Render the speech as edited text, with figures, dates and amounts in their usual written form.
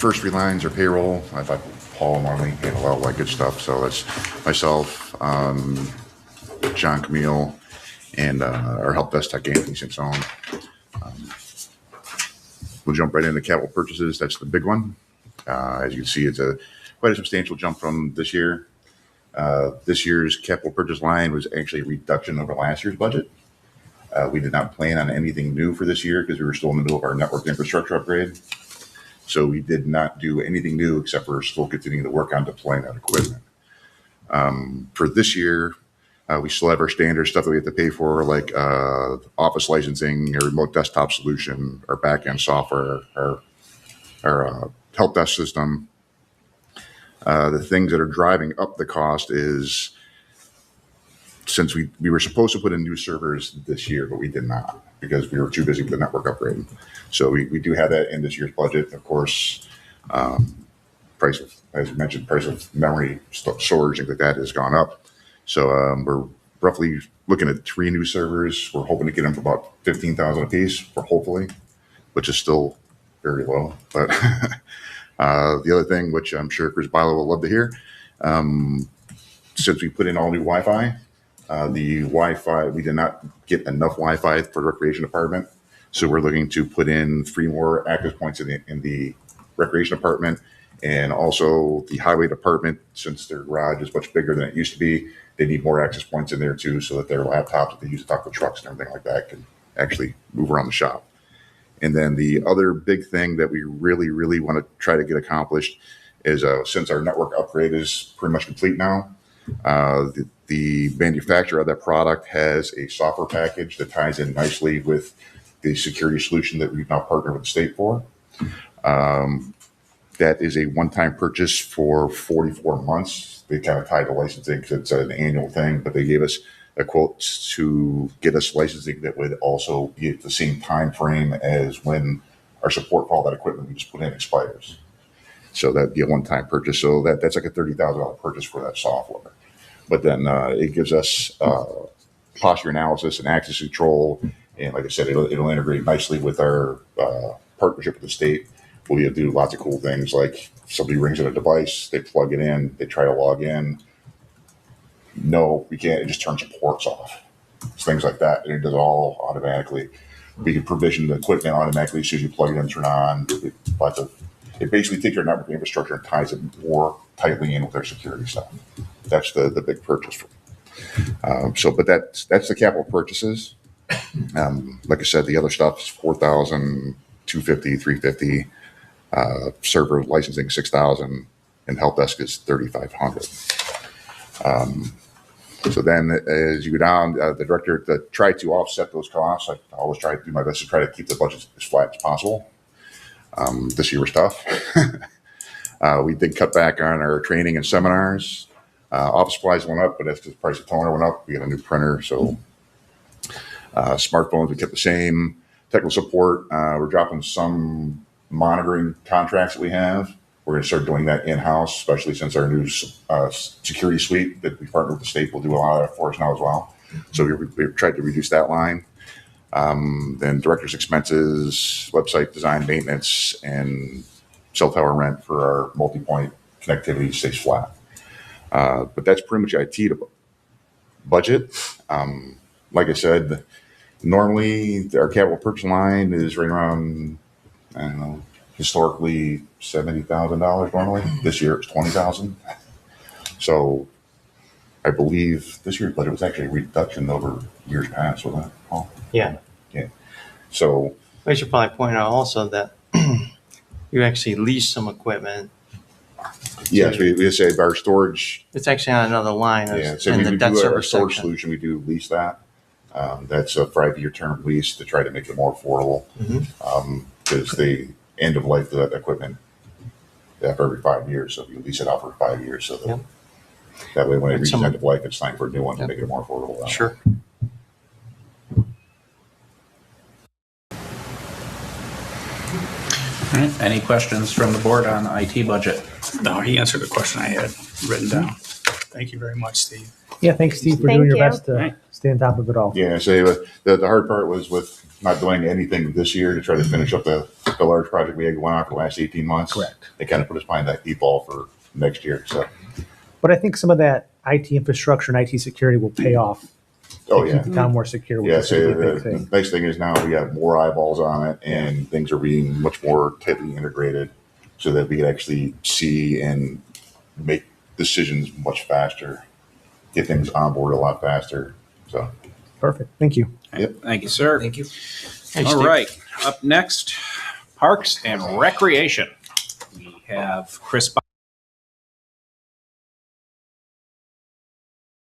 first three lines are payroll. I thought Paul and Marlene handle all that good stuff. So that's myself, John Camille, and our help desk tech, Anthony Simpson. We'll jump right into capital purchases. That's the big one. As you can see, it's quite a substantial jump from this year. This year's capital purchase line was actually a reduction over last year's budget. We did not plan on anything new for this year because we were still in the middle of our network infrastructure upgrade. So we did not do anything new except for still continuing to work on deploying that equipment. For this year, we still have our standard stuff that we have to pay for, like office licensing, our remote desktop solution, our backend software, our help desk system. The things that are driving up the cost is, since we were supposed to put in new servers this year, but we did not because we were too busy with the network upgrade. So we do have that in this year's budget. Of course, price of, as you mentioned, price of memory storage, things like that has gone up. So we're roughly looking at 3 new servers. We're hoping to get them for about $15,000 a piece, for hopefully, which is still very low. But the other thing, which I'm sure Chris Bilo will love to hear, since we put in all new Wi-Fi, we did not get enough Wi-Fi for the recreation department. So we're looking to put in 3 more access points in the recreation department, and also the highway department. Since their garage is much bigger than it used to be, they need more access points in there too, so that their laptops that they use to talk to trucks and everything like that can actually move around the shop. And then the other big thing that we really, really want to try to get accomplished is, since our network upgrade is pretty much complete now, the manufacturer of that product has a software package that ties in nicely with the security solution that we've now partnered with the state for. That is a one-time purchase for 44 months. They kind of tied the licensing because it's an annual thing, but they gave us a quote to get us licensing that would also be at the same time frame as when our support for all that equipment we just put in expires. So that'd be a one-time purchase. So that's like a $30,000 purchase for that software. But then it gives us posture analysis and access control. And like I said, it'll integrate nicely with our partnership with the state. We'll be able to do lots of cool things, like somebody rings in a device, they plug it in, they try to log in. No, we can't. It just turns the ports off. It's things like that. And it does it all automatically. We can provision the equipment automatically as soon as you plug it in, turn on. It basically takes our network infrastructure and ties it more tightly in with our security stuff. That's the big purchase. But that's the capital purchases. Like I said, the other stuff is $4,000, $250, $350. Server licensing $6,000, and help desk is $3,500. So then, as you go down, the director to try to offset those costs. I always try to do my best to try to keep the budget as flat as possible. This year was tough. We did cut back on our training and seminars. Office supplies went up, but that's because the price of toner went up. We got a new printer, so smartphones we kept the same. Technical support, we're dropping some monitoring contracts that we have. We're going to start doing that in-house, especially since our new security suite that we partner with the state will do a lot of that for us now as well. So we've tried to reduce that line. Then director's expenses, website design, maintenance, and cell tower rent for our multi-point connectivity stays flat. But that's pretty much IT to budget. Like I said, normally our capital purchase line is right around, I don't know, historically $70,000 normally. This year it's $20,000. So I believe this year's budget was actually a reduction over years past, wasn't it, Paul? Yeah. Yeah. So I should probably point out also that you actually lease some equipment. yes, we say our storage. It's actually on another line. Yeah, so we do our storage solution. We do lease that. That's a 5-year term lease to try to make it more affordable. Because the end of life of that equipment after every 5 years. So you lease it out for 5 years. So that way, when it reaches end of life, it's time for a new one to make it more affordable. Sure. All right. Any questions from the board on IT budget? No, he answered the question I had written down. Thank you very much, Steve. Yeah, thanks, Steve, for doing your best to stay on top of it all. Yeah, so the hard part was with not doing anything this year to try to finish up the large project we had going on for the last 18 months. Correct. They kind of put us behind that eight ball for next year. So, But I think some of that IT infrastructure and IT security will pay off. oh to yeah. Keep the town more secure, which Yeah, is so a big the thing. nice thing is now we have more eyeballs on it and things are being much more tightly integrated so that we can actually see and make decisions much faster, get things on board a lot faster. So, Perfect. Thank you. yep. Thank you, sir. Thank you. All right, up next, Parks and Recreation. We have Chris